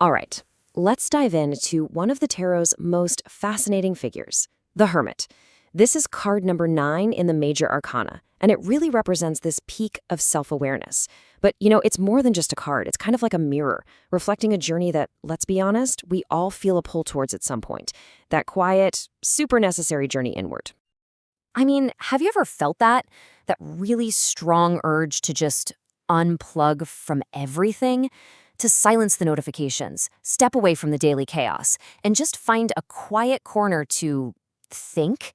All right, let's dive into one of the tarot's most fascinating figures, the Hermit. This is card number 9 in the Major Arcana, and it really represents this peak of self-awareness. But, it's more than just a card. It's kind of like a mirror, reflecting a journey that, let's be honest, we all feel a pull towards at some point. That quiet, super necessary journey inward. I mean, have you ever felt that? That really strong urge to just unplug from everything? To silence the notifications, step away from the daily chaos, and just find a quiet corner to think?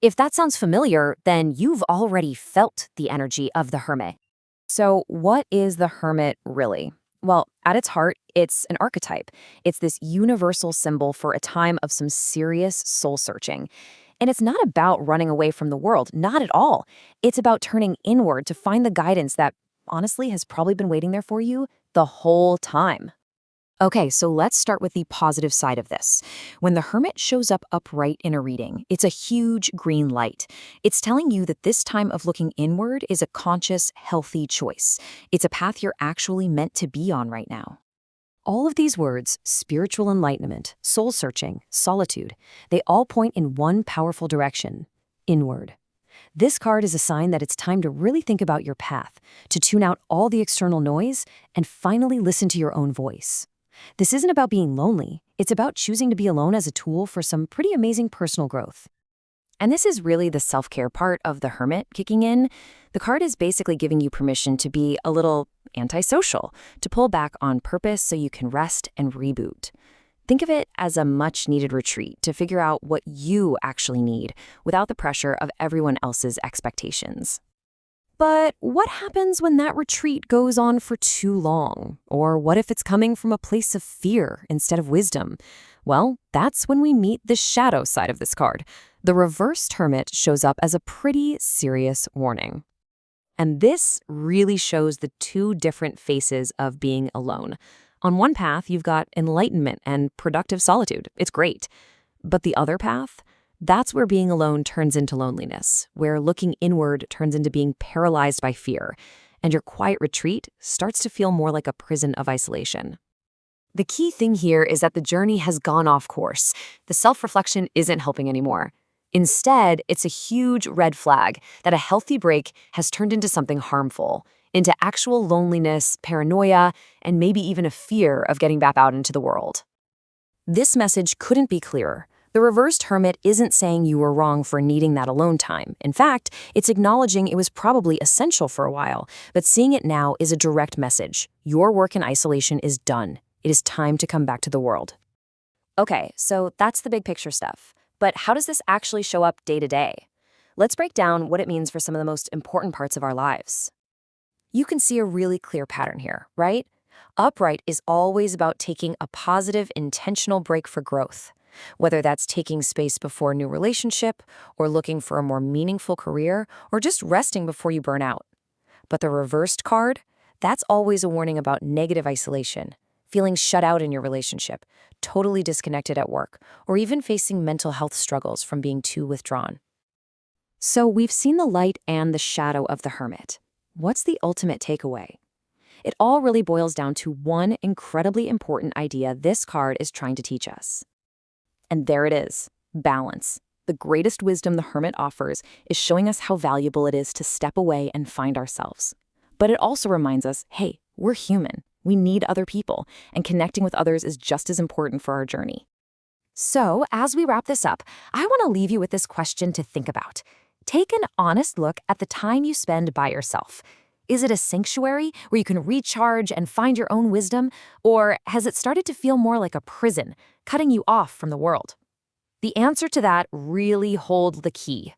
If that sounds familiar, then you've already felt the energy of the Hermit. So, what is the Hermit really? Well, at its heart, it's an archetype. It's this universal symbol for a time of some serious soul searching. And it's not about running away from the world, not at all. It's about turning inward to find the guidance that, honestly, has probably been waiting there for you the whole time. Okay, so let's start with the positive side of this. When the Hermit shows up upright in a reading, it's a huge green light. It's telling you that this time of looking inward is a conscious, healthy choice. It's a path you're actually meant to be on right now. All of these words, spiritual enlightenment, soul searching, solitude, they all point in one powerful direction, inward. This card is a sign that it's time to really think about your path, to tune out all the external noise, and finally listen to your own voice. This isn't about being lonely. It's about choosing to be alone as a tool for some pretty amazing personal growth. And this is really the self-care part of the Hermit kicking in. The card is basically giving you permission to be a little antisocial, to pull back on purpose so you can rest and reboot. Think of it as a much-needed retreat to figure out what you actually need without the pressure of everyone else's expectations. But what happens when that retreat goes on for too long? Or what if it's coming from a place of fear instead of wisdom? Well, that's when we meet the shadow side of this card. The reversed Hermit shows up as a pretty serious warning. And this really shows the two different faces of being alone. On one path, you've got enlightenment and productive solitude. It's great. But the other path? That's where being alone turns into loneliness, where looking inward turns into being paralyzed by fear, and your quiet retreat starts to feel more like a prison of isolation. The key thing here is that the journey has gone off course. The self-reflection isn't helping anymore. Instead, it's a huge red flag that a healthy break has turned into something harmful, into actual loneliness, paranoia, and maybe even a fear of getting back out into the world. This message couldn't be clearer. The reversed Hermit isn't saying you were wrong for needing that alone time. In fact, it's acknowledging it was probably essential for a while, but seeing it now is a direct message. Your work in isolation is done. It is time to come back to the world. Okay, so that's the big picture stuff. But how does this actually show up day to day? Let's break down what it means for some of the most important parts of our lives. You can see a really clear pattern here, right? Upright is always about taking a positive, intentional break for growth. Whether that's taking space before a new relationship, or looking for a more meaningful career, or just resting before you burn out. But the reversed card, that's always a warning about negative isolation, feeling shut out in your relationship, totally disconnected at work, or even facing mental health struggles from being too withdrawn. So we've seen the light and the shadow of the Hermit. What's the ultimate takeaway? It all really boils down to one incredibly important idea this card is trying to teach us. And there it is, balance. The greatest wisdom the Hermit offers is showing us how valuable it is to step away and find ourselves. But it also reminds us, hey, we're human. We need other people, and connecting with others is just as important for our journey. So, as we wrap this up, I want to leave you with this question to think about. Take an honest look at the time you spend by yourself. Is it a sanctuary where you can recharge and find your own wisdom, or has it started to feel more like a prison, cutting you off from the world? The answer to that really holds the key.